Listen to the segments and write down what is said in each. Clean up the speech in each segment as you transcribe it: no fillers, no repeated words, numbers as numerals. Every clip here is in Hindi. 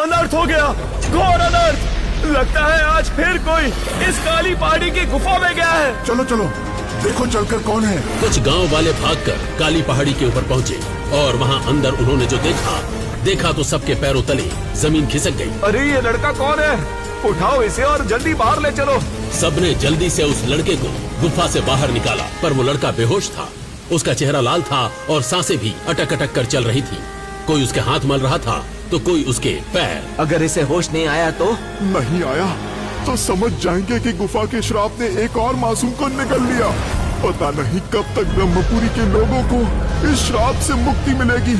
अनर्थ हो गया, घोर अनर्थ। लगता है आज फिर कोई इस काली पहाड़ी की गुफा में गया है। चलो चलो देखो चलकर कौन है। कुछ गांव वाले भागकर काली पहाड़ी के ऊपर पहुंचे और वहां अंदर उन्होंने जो देखा तो सबके पैरों तले जमीन खिसक गई। अरे ये लड़का कौन है? उठाओ इसे और जल्दी बाहर ले चलो। सबने जल्दी से उस लड़के को गुफा से बाहर निकाला, पर वो लड़का बेहोश था। उसका चेहरा लाल था और सांसें भी अटक अटक कर चल रही थी। कोई उसके हाथ मल रहा था तो कोई उसके पैर। अगर इसे होश नहीं आया तो? नहीं आया तो समझ जाएंगे कि गुफा के श्राप ने एक और मासूम को निगल लिया। पता नहीं कब तक ब्रह्मपुरी के लोगों को इस श्राप से मुक्ति मिलेगी।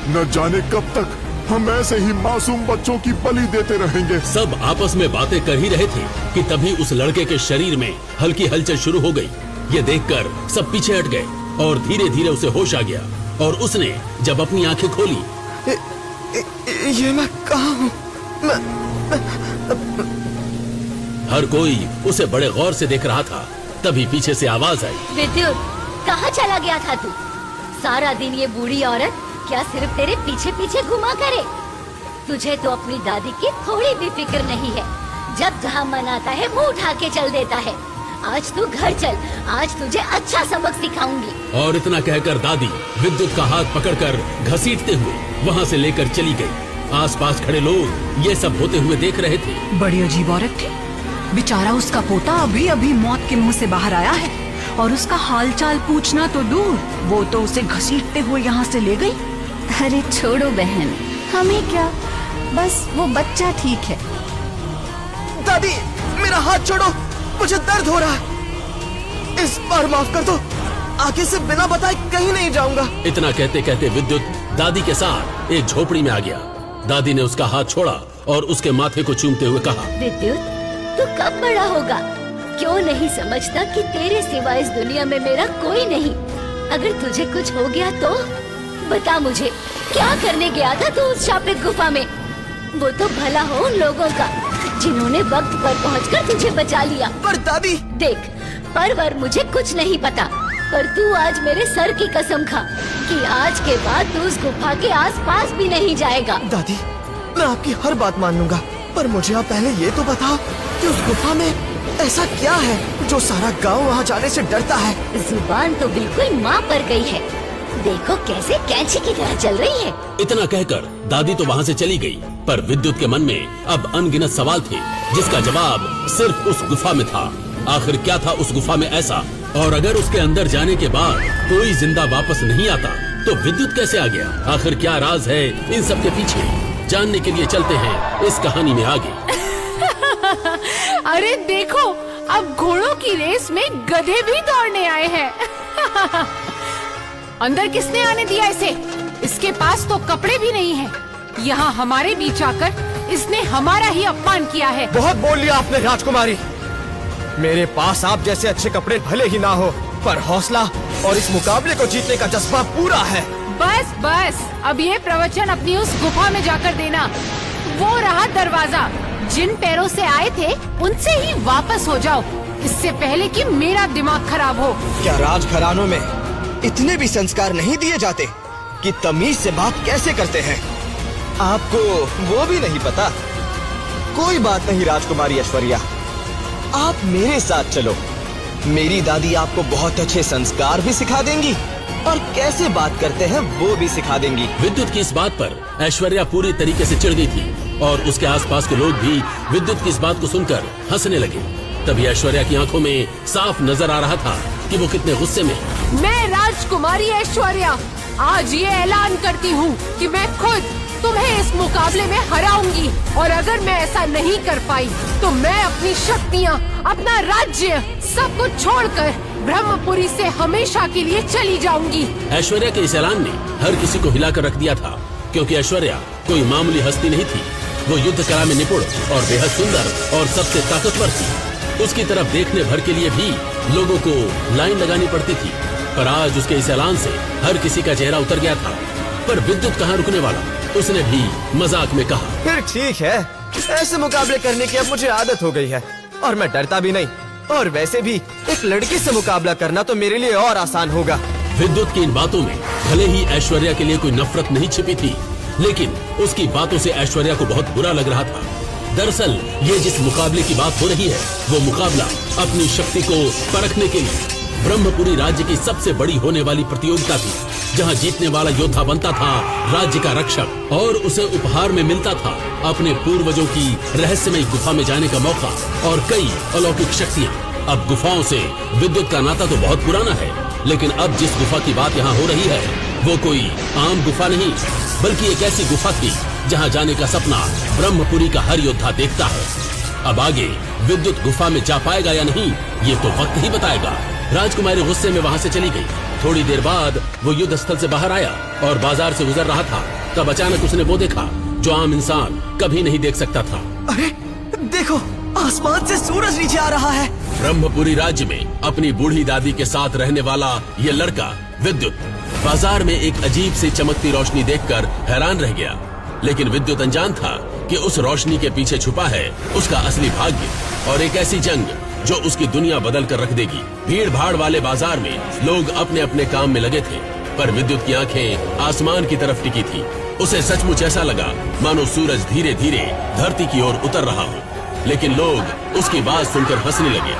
न जाने कब तक हम ऐसे ही मासूम बच्चों की बलि देते रहेंगे। सब आपस में बातें कर ही रहे थे कि तभी उस लड़के के शरीर में हल्की हलचल शुरू हो गई। ये देखकर सब पीछे हट गए और धीरे धीरे उसे होश आ गया और उसने जब अपनी आंखें खोली, ये मैं कहाँ हूँ? हर कोई उसे बड़े गौर से देख रहा था। तभी पीछे से आवाज आई, विद्युत, कहाँ चला गया था तू? सारा दिन ये बूढ़ी औरत क्या सिर्फ तेरे पीछे पीछे घुमा करे? तुझे तो अपनी दादी की थोड़ी भी फिक्र नहीं है। जब जहाँ मन आता है मुंह उठा के चल देता है। आज तू घर चल, आज तुझे अच्छा सबक सिखाऊंगी। और इतना कहकर दादी विद्युत का हाथ पकड़कर घसीटते हुए वहाँ से लेकर चली गई। आसपास खड़े लोग ये सब होते हुए देख रहे थे। बड़ी अजीब औरत थी। बेचारा उसका पोता अभी अभी मौत के मुंह से बाहर आया है और उसका हालचाल पूछना तो दूर, वो तो उसे घसीटते हुए यहाँ से ले गई। अरे छोड़ो बहन, हमें क्या, बस वो बच्चा ठीक है। दादी मेरा हाथ छोड़ो, मुझे दर्द हो रहा है। इस बार माफ कर दो, आगे से बिना बताए कहीं नहीं जाऊंगा। इतना कहते कहते विद्युत दादी के साथ एक झोपड़ी में आ गया। दादी ने उसका हाथ छोड़ा और उसके माथे को चूमते हुए कहा, विद्युत, तू कब बड़ा होगा? क्यों नहीं समझता कि तेरे सिवा इस दुनिया में मेरा कोई नहीं? अगर तुझे कुछ हो गया तो बता मुझे, क्या करने गया था तू उस शापित गुफा में? वो तो भला हो उन लोगों का जिन्होंने वक्त पर पहुंचकर तुझे बचा लिया। पर दादी, देख, पर मुझे कुछ नहीं पता, पर तू आज मेरे सर की कसम खा कि आज के बाद तू उस गुफा के आसपास भी नहीं जाएगा। दादी मैं आपकी हर बात मान लूंगा, पर मुझे आप पहले ये तो बताओ कि उस गुफा में ऐसा क्या है जो सारा गांव वहाँ जाने से डरता है? जुबान तो बिल्कुल माँ पर गई है। देखो कैसे कैंची की तरह चल रही है। इतना कहकर दादी तो वहाँ से चली गई, पर विद्युत के मन में अब अनगिनत सवाल थे जिसका जवाब सिर्फ उस गुफा में था। आखिर क्या था उस गुफा में ऐसा, और अगर उसके अंदर जाने के बाद कोई जिंदा वापस नहीं आता तो विद्युत कैसे आ गया? आखिर क्या राज है इन सब के पीछे? जानने के लिए चलते हैं इस कहानी में आगे। अरे देखो, अब घोड़ों की रेस में गधे भी दौड़ने आए हैं। अंदर किसने आने दिया इसे? इसके पास तो कपड़े भी नहीं हैं। यहाँ हमारे बीच आकर इसने हमारा ही अपमान किया है। बहुत बोल लिया आपने राजकुमारी। मेरे पास आप जैसे अच्छे कपड़े भले ही ना हो, पर हौसला और इस मुकाबले को जीतने का जज्बा पूरा है। बस बस, अब ये प्रवचन अपनी उस गुफा में जाकर देना। वो रहा दरवाजा, जिन पैरों से आए थे उनसे ही वापस हो जाओ, इससे पहले कि मेरा दिमाग खराब हो। क्या राजघरानों में इतने भी संस्कार नहीं दिए जाते कि तमीज से बात कैसे करते हैं? आपको वो भी नहीं पता? कोई बात नहीं राजकुमारी ऐश्वर्या, आप मेरे साथ चलो। मेरी दादी आपको बहुत अच्छे संस्कार भी सिखा देंगी और कैसे बात करते हैं वो भी सिखा देंगी। विद्युत की इस बात पर ऐश्वर्या पूरी तरीके से चिढ़ गई थी और उसके आसपास के लोग भी विद्युत की इस बात को सुनकर हंसने लगे। तभी ऐश्वर्या की आंखों में साफ नजर आ रहा था कि वो कितने गुस्से में। मैं राजकुमारी ऐश्वर्या आज ये ऐलान करती हूँ कि मैं खुद तुम्हें इस मुकाबले में हराऊंगी, और अगर मैं ऐसा नहीं कर पाई तो मैं अपनी शक्तियाँ, अपना राज्य सब कुछ छोड़कर ब्रह्मपुरी से हमेशा के लिए चली जाऊंगी। ऐश्वर्या के इस ऐलान ने हर किसी को हिलाकर रख दिया था, क्योंकि ऐश्वर्या कोई मामूली हस्ती नहीं थी। वो युद्ध कला में निपुण और बेहद सुंदर और सबसे ताकतवर थी। उसकी तरफ देखने भर के लिए भी लोगों को लाइन लगानी पड़ती थी, पर आज उसके इस ऐलान से हर किसी का चेहरा उतर गया था। पर विद्युत कहाँ रुकने वाला, उसने भी मजाक में कहा, फिर ठीक है, ऐसे मुकाबले करने की अब मुझे आदत हो गई है और मैं डरता भी नहीं। और वैसे भी एक लड़की से मुकाबला करना तो मेरे लिए और आसान होगा। विद्युत की इन बातों में भले ही ऐश्वर्या के लिए कोई नफरत नहीं छिपी थी, लेकिन उसकी बातों से ऐश्वर्या को बहुत बुरा लग रहा था। दरअसल ये जिस मुकाबले की बात हो रही है वो मुकाबला अपनी शक्ति को परखने के लिए ब्रह्मपुरी राज्य की सबसे बड़ी होने वाली प्रतियोगिता थी, जहां जीतने वाला योद्धा बनता था राज्य का रक्षक और उसे उपहार में मिलता था अपने पूर्वजों की रहस्यमय गुफा में जाने का मौका और कई अलौकिक शक्तियां। अब गुफाओं से विद्युत का नाता तो बहुत पुराना है, लेकिन अब जिस गुफा की बात यहाँ हो रही है वो कोई आम गुफा नहीं, बल्कि एक ऐसी गुफा थी जहाँ जाने का सपना ब्रह्मपुरी का हर योद्धा देखता है। अब आगे विद्युत गुफा में जा पाएगा या नहीं ये तो वक्त ही बताएगा। राजकुमारी गुस्से में वहाँ से चली गई। थोड़ी देर बाद वो युद्ध स्थल से बाहर आया और बाजार से गुजर रहा था, तब अचानक उसने वो देखा जो आम इंसान कभी नहीं देख सकता था। अरे देखो, आसमान से सूरज नीचे आ रहा है। ब्रह्मपुरी राज्य में अपनी बूढ़ी दादी के साथ रहने वाला ये लड़का विद्युत बाजार में एक अजीब सी चमकती रोशनी देखकर हैरान रह गया, लेकिन विद्युत अनजान था कि उस रोशनी के पीछे छुपा है उसका असली भाग्य और एक ऐसी जंग जो उसकी दुनिया बदल कर रख देगी। भीड़ भाड़ वाले बाजार में लोग अपने अपने काम में लगे थे, पर विद्युत की आंखें आसमान की तरफ टिकी थी। उसे सचमुच ऐसा लगा मानो सूरज धीरे धीरे धरती की ओर उतर रहा हो, लेकिन लोग उसकी बात सुनकर हंसने लगे।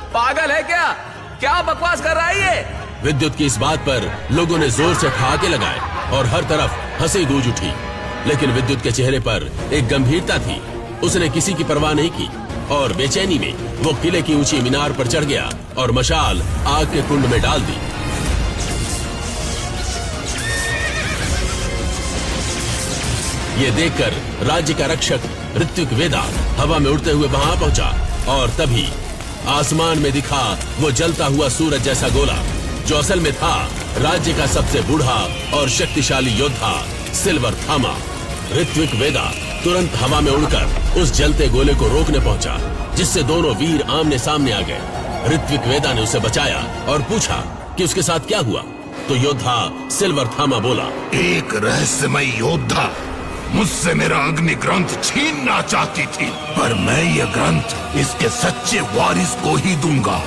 पागल है क्या बकवास कर रहा है ये? विद्युत की इस बात पर लोगों ने जोर से ठहाके लगाए और हर तरफ हंसी गूंज उठी, लेकिन विद्युत के चेहरे पर एक गंभीरता थी। उसने किसी की परवाह नहीं की और बेचैनी में वो किले की ऊंची मीनार पर चढ़ गया और मशाल आग के कुंड में डाल दी। ये देखकर राज्य का रक्षक ऋत्विक वेदा हवा में उड़ते हुए वहां पहुंचा और तभी आसमान में दिखा वो जलता हुआ सूरज जैसा गोला, जो असल में था राज्य का सबसे बूढ़ा और शक्तिशाली योद्धा सिल्वर थामा। ऋत्विक वेदा तुरंत हवा में उड़कर उस जलते गोले को रोकने पहुंचा, जिससे दोनों वीर आमने सामने आ गए। ऋत्विक वेदा ने उसे बचाया और पूछा कि उसके साथ क्या हुआ, तो योद्धा सिल्वर थामा बोला, एक रहस्यमय योद्धा मुझसे मेरा अग्नि ग्रंथ छीनना चाहती थी, पर मैं यह ग्रंथ इसके सच्चे वारिस को ही दूंगा।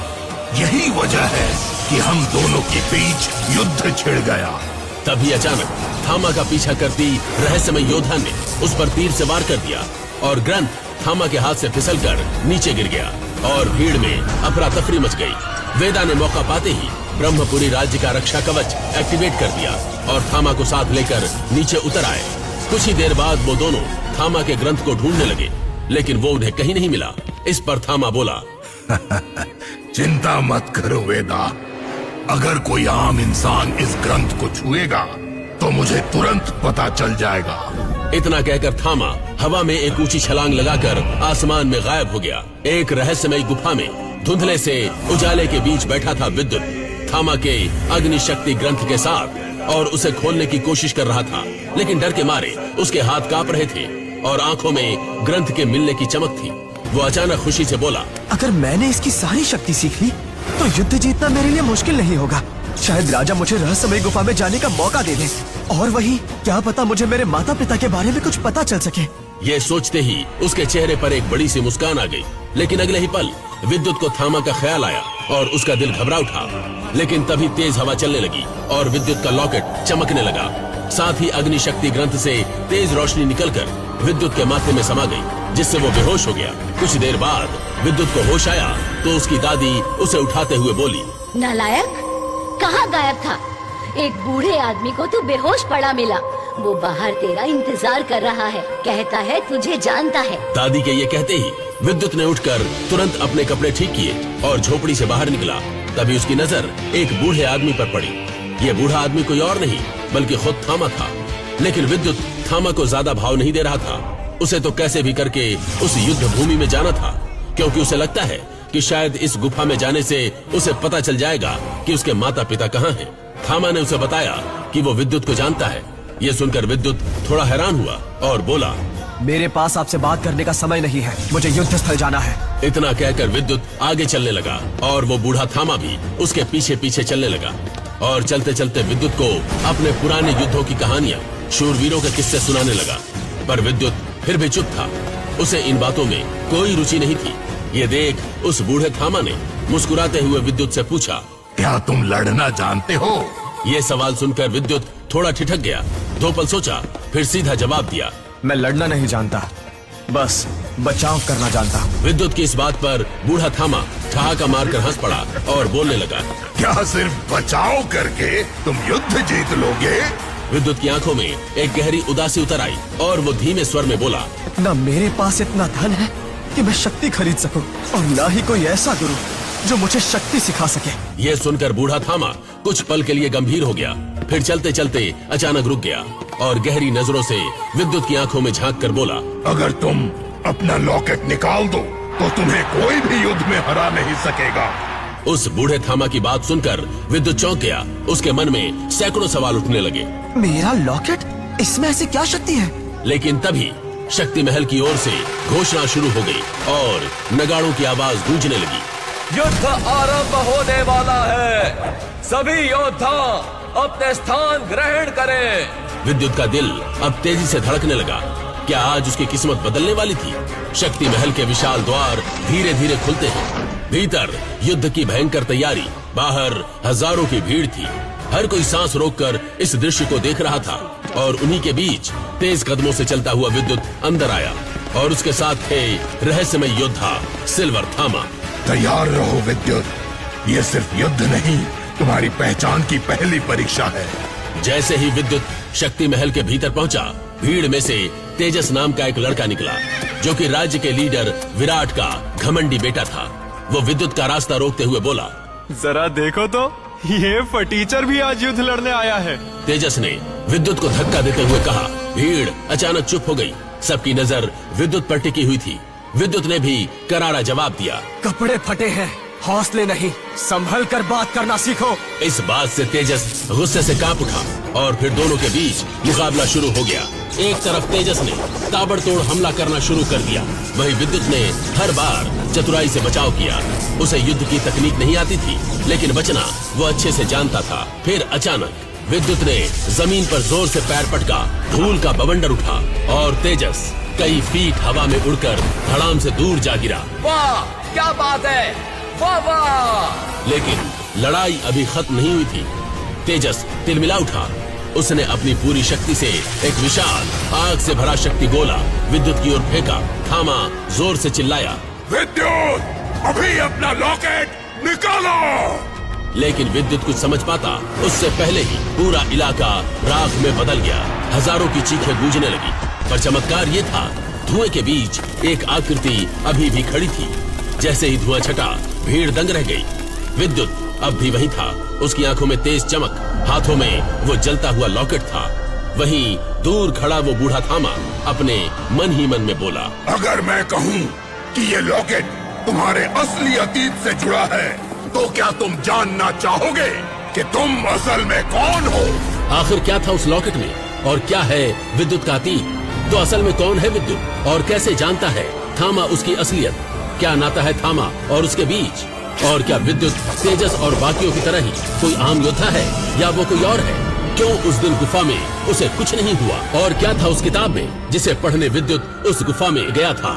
यही वजह है कि हम दोनों के बीच युद्ध छिड़ गया। तभी अचानक थामा का पीछा करती रहस्यमय योद्धा ने उस पर तीर से वार कर दिया और ग्रंथ थामा के हाथ से फिसलकर नीचे गिर गया और भीड़ में अफरा तफरी मच गई। वेदा ने मौका पाते ही ब्रह्मपुरी राज्य का रक्षा कवच एक्टिवेट कर दिया और थामा को साथ लेकर नीचे उतर आए। कुछ ही देर बाद वो दोनों थामा के ग्रंथ को ढूंढने लगे, लेकिन वो उन्हें कहीं नहीं मिला। इस पर थामा बोला, चिंता मत करो वेदा, अगर कोई आम इंसान इस ग्रंथ को छुएगा तो मुझे तुरंत पता चल जाएगा। इतना कहकर थामा हवा में एक ऊंची छलांग लगाकर आसमान में गायब हो गया। एक रहस्यमय गुफा में धुंधले से उजाले के बीच बैठा था विद्युत थामा के अग्नि शक्ति ग्रंथ के साथ और उसे खोलने की कोशिश कर रहा था, लेकिन डर के मारे उसके हाथ कांप रहे थे और आंखों में ग्रंथ के मिलने की चमक थी। वो अचानक खुशी से बोला, अगर मैंने इसकी सारी शक्ति सीख ली तो युद्ध जीतना मेरे लिए मुश्किल नहीं होगा। शायद राजा मुझे रहस्यमय गुफा में जाने का मौका दे दे और वही क्या पता मुझे मेरे माता पिता के बारे में कुछ पता चल सके। ये सोचते ही उसके चेहरे पर एक बड़ी सी मुस्कान आ गई, लेकिन अगले ही पल विद्युत को थामा का ख्याल आया और उसका दिल घबरा उठा। लेकिन तभी तेज हवा चलने लगी और विद्युत का लॉकेट चमकने लगा। साथ ही अग्नि शक्ति ग्रंथ से तेज रोशनी निकलकर विद्युत के माथे में समा गई, जिससे वो बेहोश हो गया। कुछ देर बाद विद्युत को होश आया तो उसकी दादी उसे उठाते हुए बोली, नालायक, कहाँ गायब था? एक बूढ़े आदमी को तू बेहोश पड़ा मिला। वो बाहर तेरा इंतजार कर रहा है, कहता है तुझे जानता है। दादी के ये कहते ही विद्युत ने उठकर तुरंत अपने कपड़े ठीक किए और झोपड़ी से बाहर निकला। तभी उसकी नजर एक बूढ़े आदमी पर पड़ी। ये बूढ़ा आदमी कोई और नहीं बल्कि खुद थामा था, लेकिन विद्युत थामा को ज्यादा भाव नहीं दे रहा था। उसे तो कैसे भी करके उस युद्ध भूमि में जाना था, क्योंकि उसे लगता है कि शायद इस गुफा में जाने से उसे पता चल जाएगा कि उसके माता पिता कहाँ हैं। थामा ने उसे बताया कि वो विद्युत को जानता है। ये सुनकर विद्युत थोड़ा हैरान हुआ और बोला, मेरे पास आपसे बात करने का समय नहीं है, मुझे युद्ध स्थल जाना है। इतना कहकर विद्युत आगे चलने लगा और वो बूढ़ा थामा भी उसके पीछे पीछे चलने लगा और चलते चलते विद्युत को अपने पुराने युद्धों की कहानियां, शूरवीरों के किस्से सुनाने लगा। पर विद्युत फिर भी चुप था, उसे इन बातों में कोई रुचि नहीं थी। ये देख उस बूढ़े थामा ने मुस्कुराते हुए विद्युत से पूछा, क्या तुम लड़ना जानते हो? ये सवाल सुनकर विद्युत थोड़ा ठिठक गया। 2 पल सोचा, फिर सीधा जवाब दिया। मैं लड़ना नहीं जानता, बस बचाव करना जानता हूँ। विद्युत की इस बात पर बूढ़ा थामा ठहाका मारकर हंस पड़ा और बोलने लगा। क्या सिर्फ बचाव करके तुम युद्ध जीत लोगे? विद्युत की आंखों में एक गहरी उदासी उतर आई और वो धीमे स्वर में बोला, न मेरे पास इतना धन है कि मैं शक्ति खरीद सकूं, और न ही कोई ऐसा गुरु जो मुझे शक्ति सिखा सके। ये सुनकर बूढ़ा थामा कुछ पल के लिए गंभीर हो गया, फिर चलते चलते अचानक रुक गया और गहरी नजरों से विद्युत की आंखों में झांक कर बोला, अगर तुम अपना लॉकेट निकाल दो तो तुम्हें कोई भी युद्ध में हरा नहीं सकेगा। उस बूढ़े थामा की बात सुनकर विद्युत चौंक गया। उसके मन में सैकड़ों सवाल उठने लगे। मेरा लॉकेट? इसमें ऐसी क्या शक्ति है? लेकिन तभी शक्ति महल की ओर से घोषणा शुरू हो गई और नगाड़ों की आवाज गूंजने लगी। युद्ध आरंभ होने वाला है, सभी योद्धा अपने स्थान ग्रहण करें। विद्युत का दिल अब तेजी से धड़कने लगा। क्या आज उसकी किस्मत बदलने वाली थी? शक्ति महल के विशाल द्वार धीरे धीरे खुलते हैं। भीतर युद्ध की भयंकर तैयारी, बाहर हजारों की भीड़ थी। हर कोई सांस रोककर इस दृश्य को देख रहा था और उन्हीं के बीच तेज कदमों से चलता हुआ विद्युत अंदर आया और उसके साथ थे रहस्यमय योद्धा सिल्वर थामा। तैयार रहो विद्युत, ये सिर्फ युद्ध नहीं, तुम्हारी पहचान की पहली परीक्षा है। जैसे ही विद्युत शक्ति महल के भीतर पहुंचा, भीड़ में से तेजस नाम का एक लड़का निकला जो कि राज्य के लीडर विराट का घमंडी बेटा था। वो विद्युत का रास्ता रोकते हुए बोला, जरा देखो तो, ये फटीचर भी आज युद्ध लड़ने आया है। तेजस ने विद्युत को धक्का देते हुए कहा। भीड़ अचानक चुप हो गई। सबकी नजर विद्युत पर टिकी हुई थी। विद्युत ने भी करारा जवाब दिया, कपड़े फटे हैं, हौसले नहीं, संभल कर बात करना सीखो। इस बात से तेजस गुस्से से कांप उठा और फिर दोनों के बीच मुकाबला शुरू हो गया। एक तरफ तेजस ने ताबड़तोड़ हमला करना शुरू कर दिया, वहीं विद्युत ने हर बार चतुराई से बचाव किया। उसे युद्ध की तकनीक नहीं आती थी, लेकिन बचना वो अच्छे से जानता था। फिर अचानक विद्युत ने जमीन पर जोर से पैर पटका, धूल का बवंडर उठा और तेजस कई फीट हवा में उड़कर धड़ाम से दूर जा गिरा। वाह, क्या बात है, वाह वाह। लेकिन लड़ाई अभी खत्म नहीं हुई थी। तेजस तिलमिला उठा। उसने अपनी पूरी शक्ति से एक विशाल आग से भरा शक्ति गोला विद्युत की ओर फेंका। थामा जोर से चिल्लाया, विद्युत, अभी अपना लॉकेट निकालो। लेकिन विद्युत कुछ समझ पाता उससे पहले ही पूरा इलाका राख में बदल गया। हजारों की चीखें गूंजने लगी, पर चमत्कार ये था, धुएं के बीच एक आकृति अभी भी खड़ी थी। जैसे ही धुआं छटा, भीड़ दंग रह गई। विद्युत अब भी वही था, उसकी आंखों में तेज चमक, हाथों में वो जलता हुआ लॉकेट था। वहीं दूर खड़ा वो बूढ़ा थामा अपने मन ही मन में बोला, अगर मैं कहूँ कि ये लॉकेट तुम्हारे असली अतीत से जुड़ा है, तो क्या तुम जानना चाहोगे कि तुम असल में कौन हो? आखिर क्या था उस लॉकेट में और क्या है विद्युत का अतीत? तो असल में कौन है विद्युत और कैसे जानता है थामा उसकी असलियत? क्या नाता है थामा और उसके बीच? और क्या विद्युत तेजस और बाकियों की तरह ही कोई आम योद्धा है या वो कोई और है? क्यों उस दिन गुफा में उसे कुछ नहीं हुआ? और क्या था उस किताब में जिसे पढ़ने विद्युत उस गुफा में गया था?